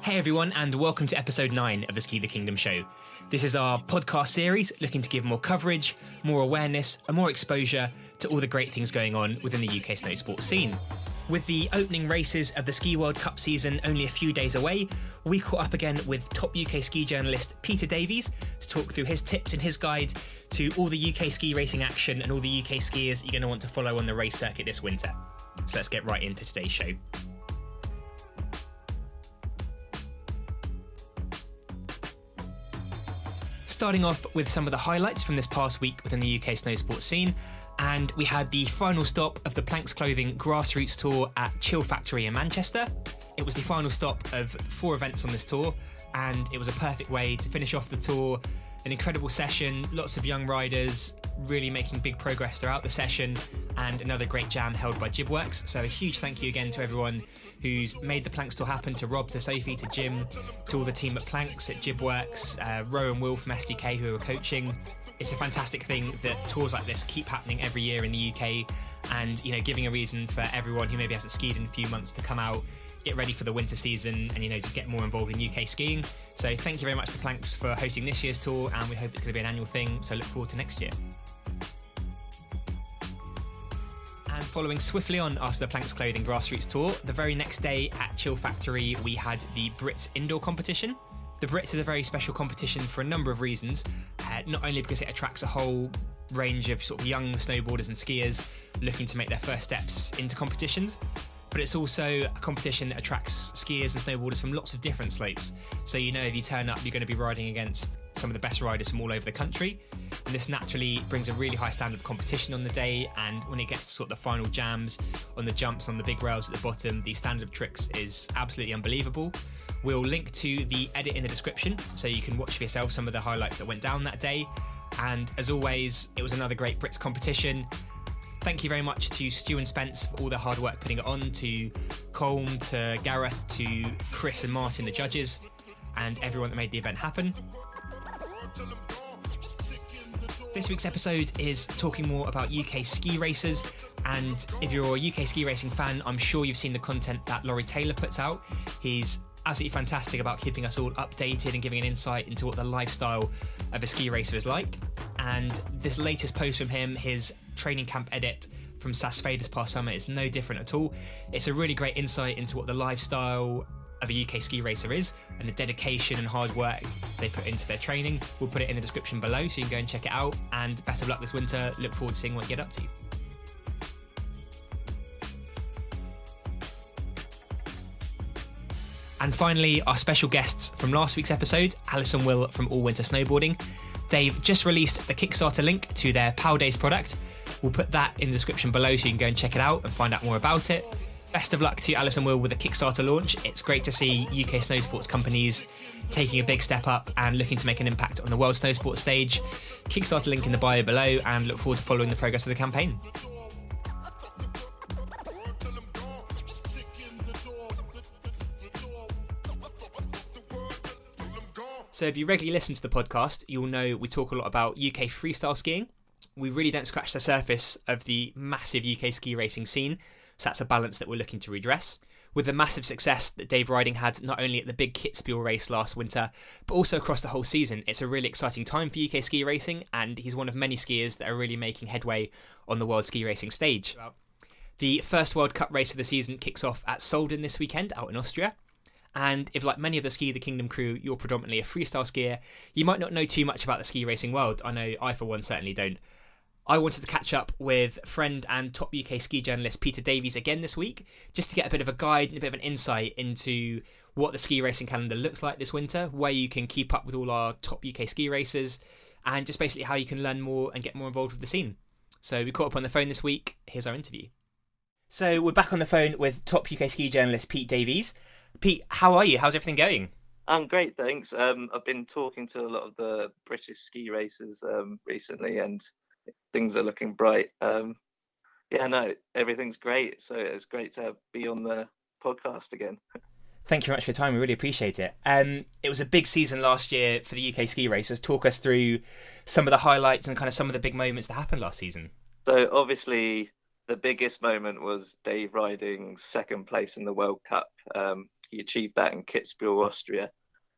Hey everyone, and welcome to episode 9 of the Ski the Kingdom show. This is our podcast series looking to give more coverage, more awareness, and more exposure to all the great things going on within the UK snowsports scene. With the opening races of the Ski World Cup season only a few days away, we caught up again with top UK ski journalist Peter Davies to talk through his tips and his guide to all the UK ski racing action and all the UK skiers you're going to want to follow on the race circuit this winter. So let's get right into today's show. Starting off with some of the highlights from this past week within the UK snowsports scene, and we had the final stop of the Planks Clothing Grassroots tour at ChillFactore in Manchester. It was the final stop of 4 events on this tour, and it was a perfect way to finish off the tour. An incredible session, lots of young riders really making big progress throughout the session, and another great jam held by Jibworks. So a huge thank you again to everyone who's made the Planks tour happen, to Rob, to Sophie, to Jim, to all the team at Planks, at Jibworks, Ro and Will from STK who are coaching. It's a fantastic thing that tours like this keep happening every year in the UK, and giving a reason for everyone who maybe hasn't skied in a few months to come out, get ready for the winter season, and just get more involved in UK skiing. So thank you very much to Planks for hosting this year's tour, and we hope it's going to be an annual thing, so look forward to next year. And following swiftly on after the Planks Clothing Grassroots tour, the very next day at ChillFactore we had the BRITS indoor competition. The BRITS is a very special competition for a number of reasons, not only because it attracts a whole range of sort of young snowboarders and skiers looking to make their first steps into competitions, but it's also a competition that attracts skiers and snowboarders from lots of different slopes. So if you turn up, you're going to be riding against some of the best riders from all over the country, and this naturally brings a really high standard of competition on the day. And when it gets to sort of the final jams on the jumps on the big rails at the bottom, the standard of tricks is absolutely unbelievable. We'll link to the edit in the description so you can watch for yourself some of the highlights that went down that day. And as always, it was another great BRITS competition. Thank you very much to Stu and Spence for all their hard work putting it on, to Colm, to Gareth, to Chris and Martin, the judges, and everyone that made the event happen. This week's episode is talking more about UK ski races, and if you're a UK ski racing fan, I'm sure you've seen the content that Laurie Taylor puts out. He's absolutely fantastic about keeping us all updated and giving an insight into what the lifestyle of a ski racer is like. And this latest post from him, his training camp edit from Saas this past summer, is no different at all. It's a really great insight into what the lifestyle of a UK ski racer is and the dedication and hard work they put into their training. We'll put it in the description below so you can go and check it out, and best of luck this winter. Look forward to seeing what you get up to. And finally, our special guests from last week's episode, Alice and Will from ALLWINTER Snowboarding. They've just released the Kickstarter link to their POW Days product. We'll put that in the description below so you can go and check it out and find out more about it. Best of luck to Alice and Will with the Kickstarter launch. It's great to see UK snowsports companies taking a big step up and looking to make an impact on the world snowsports stage. Kickstarter link in the bio below, and look forward to following the progress of the campaign. So if you regularly listen to the podcast, you'll know we talk a lot about UK freestyle skiing. We really don't scratch the surface of the massive UK ski racing scene, so that's a balance that we're looking to redress. With the massive success that Dave Riding had not only at the big Kitzbühel race last winter, but also across the whole season, it's a really exciting time for UK ski racing, and he's one of many skiers that are really making headway on the world ski racing stage. The first World Cup race of the season kicks off at Solden this weekend out in Austria. And if, like many of the Ski the Kingdom crew, you're predominantly a freestyle skier, you might not know too much about the ski racing world. I know I, for one, certainly don't. I wanted to catch up with friend and top UK ski journalist Peter Davies again this week, just to get a bit of a guide and a bit of an insight into what the ski racing calendar looks like this winter, where you can keep up with all our top UK ski racers, and just basically how you can learn more and get more involved with the scene. So we caught up on the phone this week. Here's our interview. So we're back on the phone with top UK ski journalist Pete Davies. Pete, how are you? How's everything going? I'm great, thanks. I've been talking to a lot of the British ski racers recently, and things are looking bright. Everything's great. So it's great to be on the podcast again. Thank you very much for your time. We really appreciate it. It was a big season last year for the UK ski racers. Talk us through some of the highlights and kind of some of the big moments that happened last season. So obviously the biggest moment was Dave Riding's second place in the World Cup. he achieved that in Kitzbühel, Austria,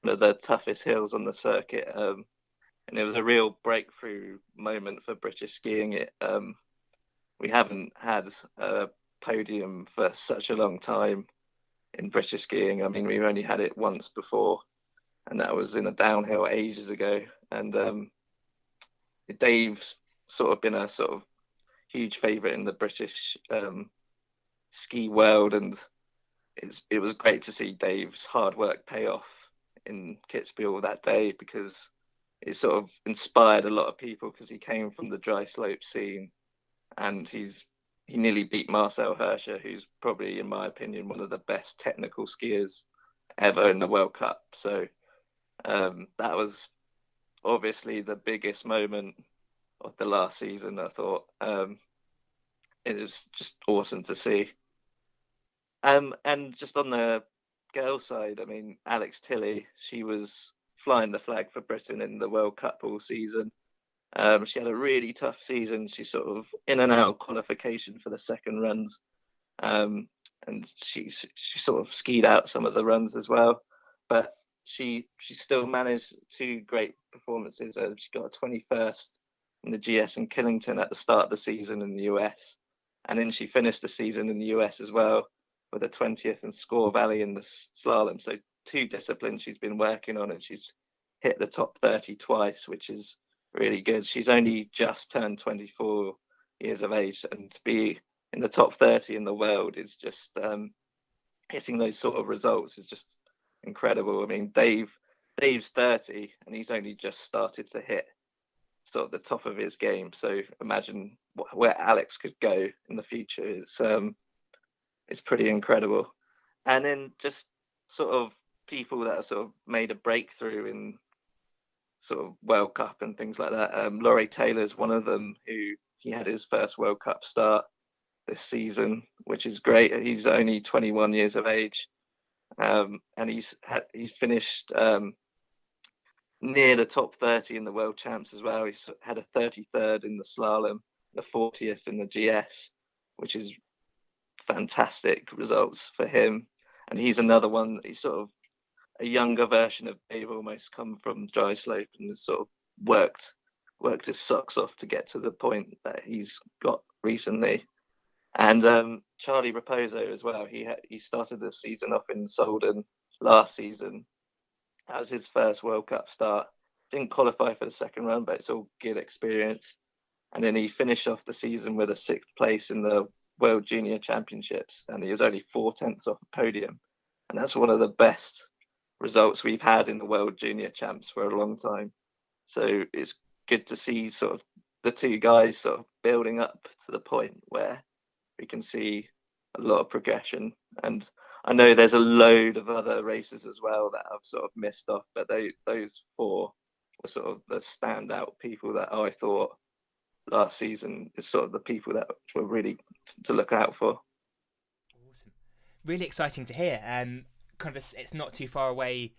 one of the toughest hills on the circuit. And it was a real breakthrough moment for British skiing. We haven't had a podium for such a long time in British skiing. I mean, we've only had it once before, and that was in a downhill ages ago. And Dave's sort of been a sort of huge favourite in the British ski world, and it was great to see Dave's hard work pay off in Kitzbühel that day, because it sort of inspired a lot of people, because he came from the dry slope scene, and he nearly beat Marcel Hirscher, who's probably, in my opinion, one of the best technical skiers ever in the World Cup. So that was obviously the biggest moment of the last season, I thought. It was just awesome to see. And just on the girls' side, I mean, Alex Tilley, she was flying the flag for Britain in the World Cup all season. She had a really tough season. She sort of in and out of qualification for the second runs. And she sort of skied out some of the runs as well. But she still managed two great performances. She got a 21st in the GS in Killington at the start of the season in the US. And then she finished the season in the US as well with a 20th in Squaw Valley in the slalom. So two disciplines she's been working on, and she's hit the top 30 twice, which is really good. She's only just turned 24 years of age, and to be in the top 30 in the world is just hitting those sort of results is just incredible. I mean, Dave's 30 and he's only just started to hit sort of the top of his game. So imagine where Alex could go in the future. It's pretty incredible. And then just sort of people that have sort of made a breakthrough in sort of World Cup and things like that. Laurie Taylor's one of them, who he had his first World Cup start this season, which is great. He's only 21 years of age, and he's finished near the top 30 in the World Champs as well. He's had a 33rd in the slalom, the 40th in the GS, which is fantastic results for him. And he's another one. He's sort of a younger version of Dave, almost come from dry slope, and has sort of worked his socks off to get to the point that he's got recently. And Charlie Raposo as well. He started the season off in Solden last season. That was his first World Cup start. Didn't qualify for the second run, but it's all good experience. And then he finished off the season with a 6th place in the World Junior Championships, and he was only 4/10 off the podium. And that's one of the best results we've had in the World Junior Champs for a long time. So it's good to see sort of the two guys sort of building up to the point where we can see a lot of progression. And I know there's a load of other races as well that I've sort of missed off, but those four were sort of the standout people that I thought last season is sort of the people that were really to look out for. Awesome. Really exciting to hear. Kind of it's not too far away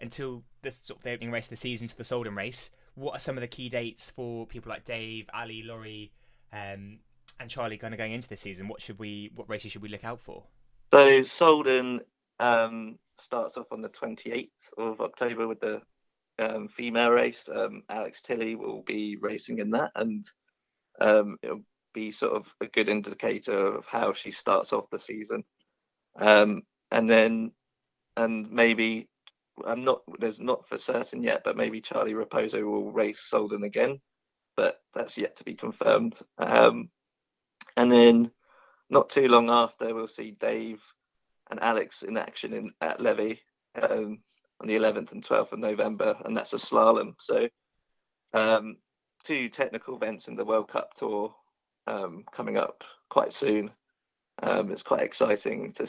until the sort of the opening race of the season, to the Solden race. What are some of the key dates for people like Dave, Ali, Laurie, and Charlie kind of going into the season? What races should we look out for? So Solden starts off on the 28th of October with the female race. Alex Tilley will be racing in that, and it'll be sort of a good indicator of how she starts off the season. And maybe there's not for certain yet, but maybe Charlie Raposo will race Solden again, but that's yet to be confirmed. And then not too long after, we'll see Dave and Alex in action at Levy on the 11th and 12th of November, and that's a slalom. So two technical events in the World Cup Tour coming up quite soon. It's quite exciting to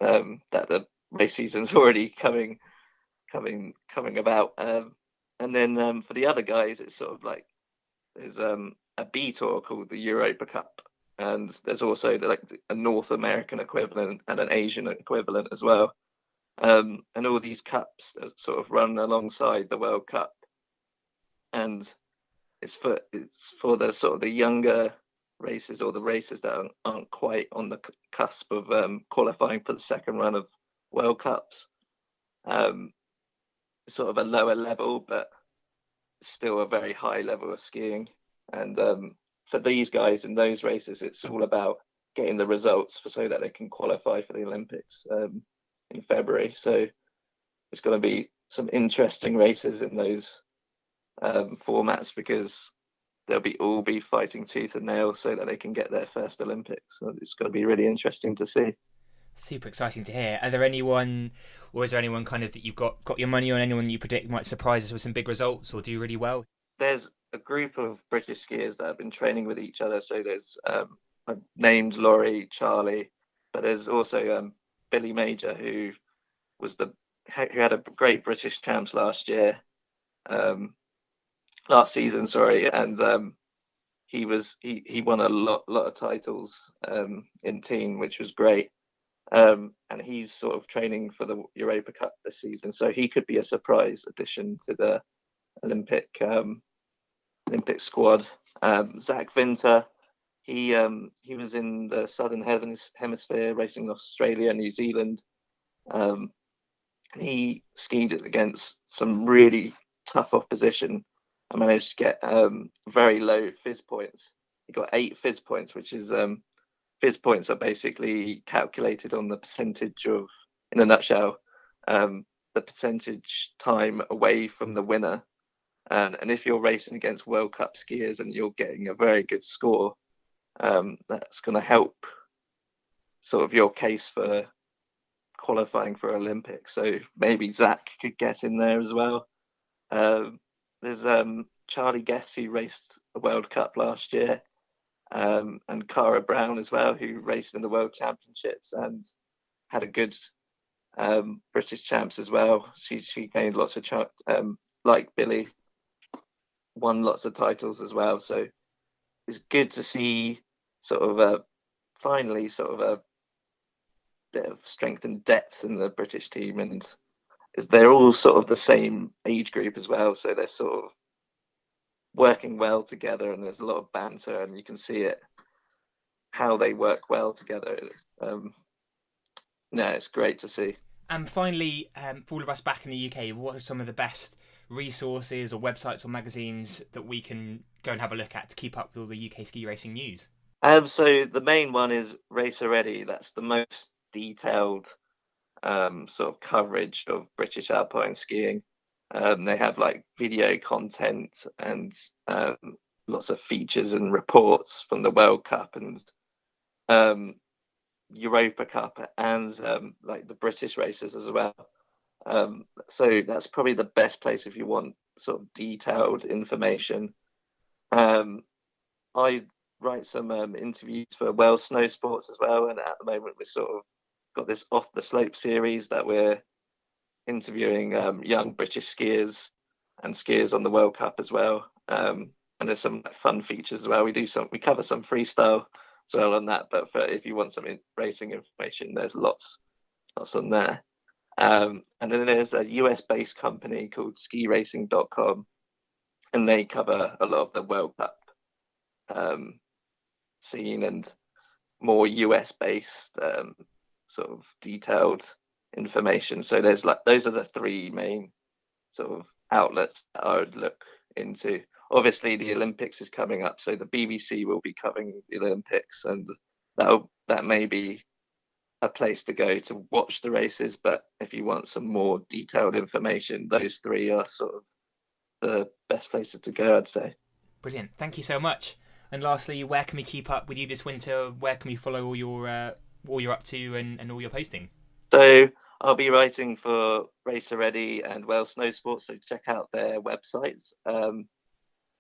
that the race season's already coming about. And then for the other guys, it's sort of like there's a B tour called the Europa Cup, and there's also like a North American equivalent and an Asian equivalent as well. And all these cups sort of run alongside the World Cup, and it's for the sort of the younger races, or the races that aren't quite on the cusp of qualifying for the second run of World Cups. Sort of a lower level, but still a very high level of skiing. And for these guys in those races, it's all about getting the results so that they can qualify for the Olympics in February. So it's going to be some interesting races in those formats, because they'll all be fighting tooth and nail so that they can get their first Olympics. So it's going to be really interesting to see. Super exciting to hear. Are there anyone, or is there anyone kind of that you've got your money on, anyone you predict might surprise us with some big results or do really well? There's a group of British skiers that have been training with each other. So there's I've named Laurie, Charlie, but there's also Billy Major, who had a great British champs last season, sorry, and he won a lot of titles in team, which was great. And he's sort of training for the Europa Cup this season, so he could be a surprise addition to the Olympic squad. Zach Winter, he was in the Southern Hemisphere racing in Australia and New Zealand. He skied against some really tough opposition and managed to get very low fizz points. He got 8 fizz points, which is fizz points are basically calculated on the percentage of, in a nutshell, the percentage time away from the winner. And if you're racing against World Cup skiers and you're getting a very good score, that's going to help sort of your case for qualifying for Olympics. So maybe Zach could get in there as well. There's Charlie Guess, who raced the World Cup last year. And Cara Brown as well, who raced in the World Championships and had a good British champs as well. She gained lots of like Billy, won lots of titles as well. So it's good to see sort of finally sort of a bit of strength and depth in the British team, and they're all sort of the same age group as well. So they're sort of working well together, and there's a lot of banter, and you can see it, how they work well together. It's great to see. And finally, for all of us back in the UK, what are some of the best resources or websites or magazines that we can go and have a look at to keep up with all the UK ski racing news? So the main one is Racer Ready. That's the most detailed sort of coverage of British alpine skiing. They have like video content and lots of features and reports from the World Cup and Europa Cup and like the British races as well. So that's probably the best place if you want sort of detailed information. I write some interviews for Wales Snowsports as well, and at the moment we've sort of got this Off the Slope series that we're interviewing young British skiers and skiers on the World Cup as well. And there's some fun features as well. We cover some freestyle as well on that, but if you want some racing information, there's lots on there. And then there's a US-based company called skiracing.com, and they cover a lot of the World Cup scene and more US-based sort of detailed information. So those are the 3 main sort of outlets that I would look into. Obviously, the Olympics is coming up, so the BBC will be covering the Olympics, and that may be a place to go to watch the races. But if you want some more detailed information, those 3 are sort of the best places to go, I'd say. Brilliant. Thank you so much. And lastly, where can we keep up with you this winter? Where can we follow all you're up to and all your posting? So I'll be writing for Racer Ready and Wales Snowsports, so check out their websites.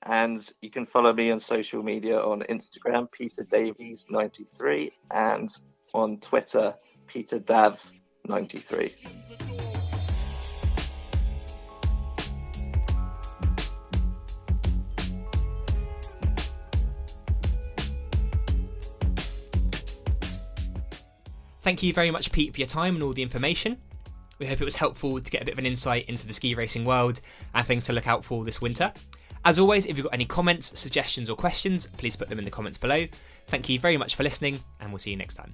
And you can follow me on social media on Instagram, Peter Davies 93, and on Twitter, Peter Dav 93. Thank you very much, Pete, for your time and all the information. We hope it was helpful to get a bit of an insight into the ski racing world and things to look out for this winter. As always, if you've got any comments, suggestions or questions, please put them in the comments below. Thank you very much for listening, and we'll see you next time.